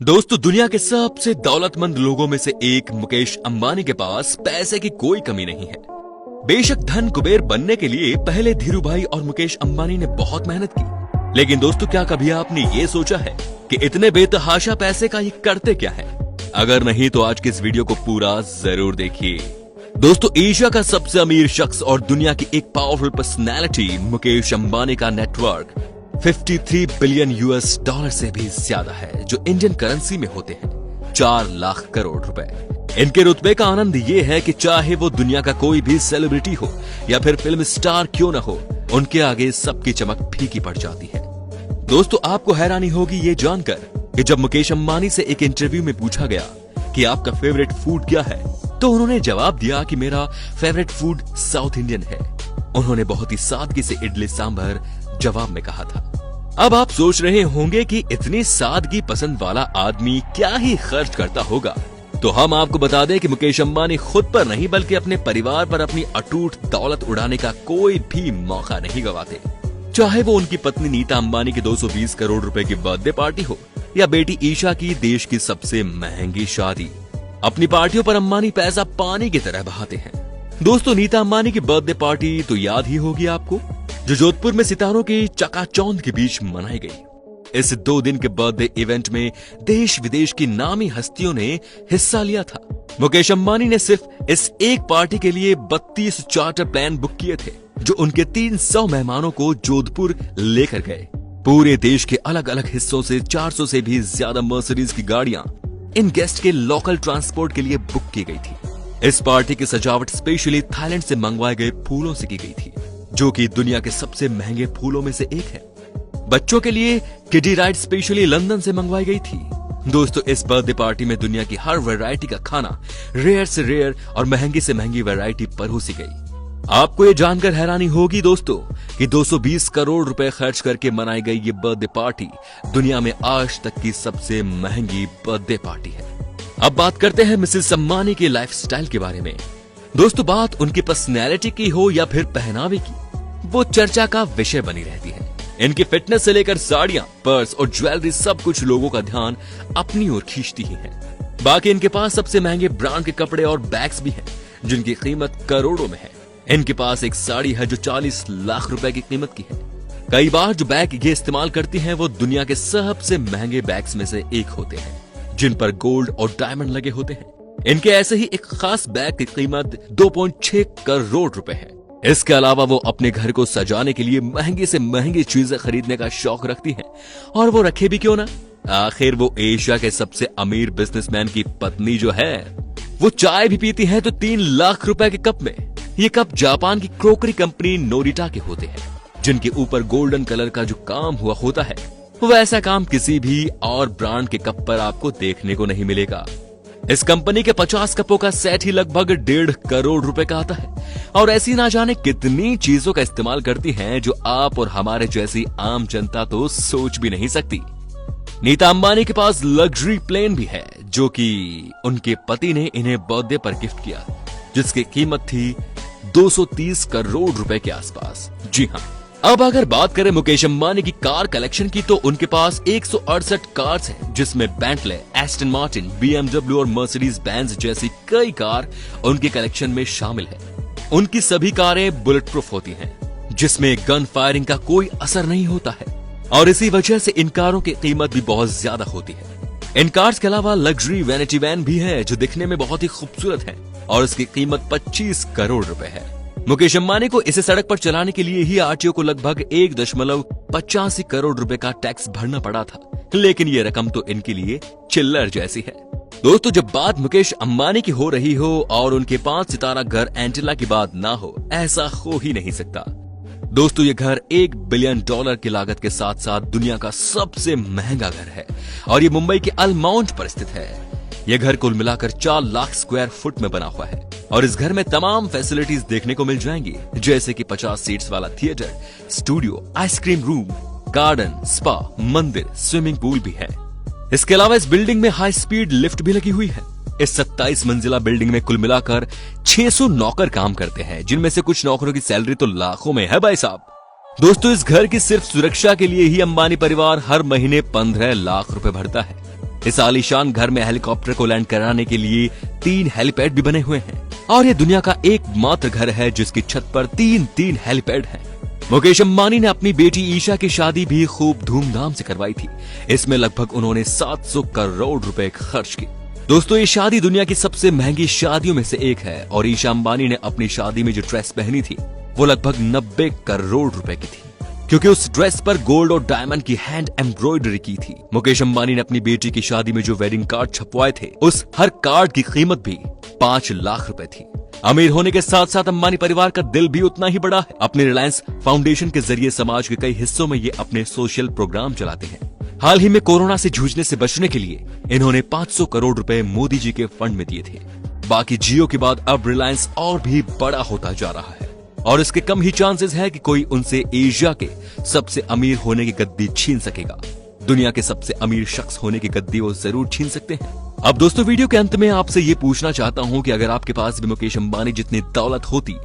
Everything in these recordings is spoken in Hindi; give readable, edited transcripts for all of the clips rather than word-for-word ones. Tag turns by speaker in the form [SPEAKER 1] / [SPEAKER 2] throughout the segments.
[SPEAKER 1] दोस्तों, दुनिया के सबसे दौलतमंद लोगों में से एक मुकेश अंबानी के पास पैसे की कोई कमी नहीं है। बेशक धन कुबेर बनने के लिए पहले धीरूभाई और मुकेश अंबानी ने बहुत मेहनत की, लेकिन दोस्तों क्या कभी आपने ये सोचा है कि इतने बेतहाशा पैसे का ये करते क्या है? अगर नहीं तो आज के इस वीडियो को पूरा जरूर देखिए। दोस्तों, एशिया का सबसे अमीर शख्स और दुनिया की एक पावरफुल पर्सनैलिटी मुकेश अंबानी का नेटवर्क 53 बिलियन यूएस डॉलर से भी ज्यादा है, जो इंडियन करेंसी में होते हैं 4 लाख करोड़ रुपए। इनके रुतबे का आनंद ये है कि चाहे वो दुनिया का कोई भी सेलिब्रिटी हो या फिर फिल्म स्टार क्यों ना हो, उनके आगे सबकी चमक फीकी पड़ जाती है। दोस्तों, आपको हैरानी होगी ये जानकर कि जब मुकेश अंबानी से एक इंटरव्यू में पूछा गया कि आपका फेवरेट फूड क्या है, तो उन्होंने जवाब दिया कि मेरा फेवरेट फूड साउथ इंडियन है। उन्होंने बहुत ही सादगी से इडली सांभर जवाब में कहा था। अब आप सोच रहे होंगे कि इतनी सादगी पसंद वाला आदमी क्या ही खर्च करता होगा, तो हम आपको बता दें कि मुकेश अंबानी खुद पर नहीं बल्कि अपने परिवार पर अपनी अटूट दौलत उड़ाने का कोई भी मौका नहीं गवाते। चाहे वो उनकी पत्नी नीता अंबानी की 220 करोड़ रुपए की बर्थडे पार्टी हो या बेटी ईशा की देश की सबसे महंगी शादी, अपनी पार्टियों पर अंबानी पैसा पानी की तरह बहाते हैं। दोस्तों, नीता अंबानी की बर्थडे पार्टी तो याद ही होगी आपको, जो जोधपुर में सितारों की चकाचौंध के बीच मनाई गई। इस 2 दिन के बर्थडे इवेंट में देश विदेश की नामी हस्तियों ने हिस्सा लिया था। मुकेश अंबानी ने सिर्फ इस एक पार्टी के लिए 32 चार्टर प्लेन बुक किए थे, जो उनके 300 मेहमानों को जोधपुर लेकर गए। पूरे देश के अलग अलग हिस्सों से 400 से भी ज्यादा मर्सिडीज की गाड़ियां इन गेस्ट के लोकल ट्रांसपोर्ट के लिए बुक की गई थी। इस पार्टी की सजावट स्पेशली थाईलैंड से मंगवाए गए फूलों से की गई थी, जो कि दुनिया के सबसे महंगे फूलों में से एक है। बच्चों के लिए किडी राइड स्पेशली लंदन से मंगवाई गई थी। दोस्तों, इस बर्थडे पार्टी में दुनिया की हर वैरायटी का खाना, रेयर से रेयर और महंगी से महंगी वैरायटी परोसी गई। आपको ये जानकर हैरानी होगी दोस्तों कि 220 करोड़ रुपए खर्च करके मनाई गई ये बर्थडे पार्टी दुनिया में आज तक की सबसे महंगी बर्थडे पार्टी है। अब बात करते हैं मिसेस अंबानी के लाइफस्टाइल के बारे में। दोस्तों, बात उनकी पर्सनैलिटी की हो या फिर पहनावे की, वो चर्चा का विषय बनी रहती है। इनकी फिटनेस से लेकर साड़ियां, पर्स और ज्वेलरी सब कुछ लोगों का ध्यान अपनी ओर खींचती ही है। बाकी इनके पास सबसे महंगे ब्रांड के कपड़े और बैग्स भी हैं, जिनकी कीमत करोड़ों में है। इनके पास एक साड़ी है जो 40 लाख रुपए की कीमत की है। कई बार जो बैग ये इस्तेमाल करती हैं वो दुनिया के सबसे महंगे बैग्स में से एक होते हैं, जिन पर गोल्ड और डायमंड लगे होते हैं। इनके ऐसे ही एक खास बैग की कीमत 2.6 करोड़ रुपए है। इसके अलावा वो अपने घर को सजाने के लिए महंगी से महंगी चीजें खरीदने का शौक रखती हैं, और वो रखे भी क्यों ना। आखिर वो एशिया के सबसे अमीर बिजनेसमैन की पत्नी जो है, वो चाय भी पीती है तो 3 लाख रुपए के कप में। ये कप जापान की क्रोकरी कंपनी नोरिटा के होते हैं, जिनके ऊपर गोल्डन कलर का जो काम हुआ होता है, वैसा काम किसी भी और ब्रांड के कप पर आपको देखने को नहीं मिलेगा। इस कंपनी के 50 कपों का सेट ही लगभग 1.5 करोड़ रुपए का आता है, और ऐसी ना जाने कितनी चीजों का इस्तेमाल करती हैं जो आप और हमारे जैसी आम जनता तो सोच भी नहीं सकती। नीता अंबानी के पास लग्जरी प्लेन भी है, जो कि उनके पति ने इन्हें बर्थडे पर गिफ्ट किया, जिसकी कीमत थी 230 करोड़ रुपए के आसपास। जी हाँ, अब अगर बात करें मुकेश अंबानी की कार कलेक्शन की, तो उनके पास 168 कार्स हैं, जिसमें बेंटले, एस्टन मार्टिन, BMW और मर्सिडीज बेंज जैसी कई कार उनके कलेक्शन में शामिल है। उनकी सभी कारें बुलेट प्रूफ होती हैं, जिसमें गन फायरिंग का कोई असर नहीं होता है, और इसी वजह से इन कारों की कीमत भी बहुत ज्यादा होती है। इन कार्स के अलावा लग्जरी वैनिटी वैन भी है, जो दिखने में बहुत ही खूबसूरत है, और इसकी कीमत 25 करोड़ रुपए है। मुकेश अंबानी को इसे सड़क पर चलाने के लिए ही आरटीओ को लगभग 1.85 करोड़ रुपए का टैक्स भरना पड़ा था, लेकिन ये रकम तो इनके लिए चिल्लर जैसी है। दोस्तों, जब बात मुकेश अंबानी की हो रही हो और उनके 5 सितारा घर एंटिला की बात ना हो, ऐसा हो ही नहीं सकता। दोस्तों, ये घर $1 बिलियन की लागत के साथ साथ दुनिया का सबसे महंगा घर है, और ये मुंबई के अल माउंट पर स्थित है। यह घर कुल मिलाकर 4 लाख स्क्वायर फुट में बना हुआ है, और इस घर में तमाम फैसिलिटीज देखने को मिल जाएंगी, जैसे कि 50 सीट्स वाला theatre, studio, ice cream room, garden, spa, मंदिर, स्विमिंग पूल भी है। इसके अलावा इस बिल्डिंग में हाई स्पीड लिफ्ट भी लगी हुई है। इस 27 मंजिला बिल्डिंग में कुल मिलाकर 600 नौकर काम करते हैं, जिनमें से कुछ नौकरों की सैलरी तो लाखों में है भाई साहब। दोस्तों, इस घर की सिर्फ सुरक्षा के लिए ही अंबानी परिवार हर महीने 15 लाख रुपए भरता है। इस आलीशान घर में हेलीकॉप्टर को लैंड कराने के लिए 3 हेलीपैड भी बने हुए हैं और ये दुनिया का एकमात्र घर है जिसकी छत पर 3 हेलीपैड हैं। मुकेश अंबानी ने अपनी बेटी ईशा की शादी भी खूब धूमधाम से करवाई थी। इसमें लगभग उन्होंने 700 करोड़ रुपए खर्च किए। दोस्तों, ये शादी दुनिया की सबसे महंगी शादियों में से एक है और ईशा अंबानी ने अपनी शादी में जो ड्रेस पहनी थी वो लगभग 90 करोड़ रुपए की थी, क्योंकि उस ड्रेस पर गोल्ड और डायमंड की हैंड एम्ब्रॉयडरी की थी। मुकेश अंबानी ने अपनी बेटी की शादी में जो वेडिंग कार्ड छपवाए थे उस हर कार्ड की कीमत भी 5 लाख रुपए थी। अमीर होने के साथ साथ अंबानी परिवार का दिल भी उतना ही बड़ा है। अपने रिलायंस फाउंडेशन के जरिए समाज के कई हिस्सों में ये अपने सोशल प्रोग्राम चलाते हैं। हाल ही में कोरोना से जूझने से बचने के लिए इन्होंने 500 करोड़ रुपए मोदी जी के फंड में दिए थे। बाकी जियो के बाद अब रिलायंस और भी बड़ा होता जा रहा है और इसके कम ही चांसेस है कि कोई उनसे एशिया के सबसे अमीर होने की गद्दी छीन सकेगा। दुनिया के सबसे अमीर शख्स होने की गद्दी वो जरूर छीन सकते हैं। अब दोस्तों, वीडियो के अंत में आपसे ये पूछना चाहता हूं कि अगर आपके पास भी मुकेश अंबानी जितनी दौलत होती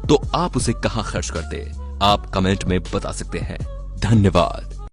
[SPEAKER 1] तो आप उसे कहां खर्च करते? आप कमेंट में बता सकते हैं। धन्यवाद।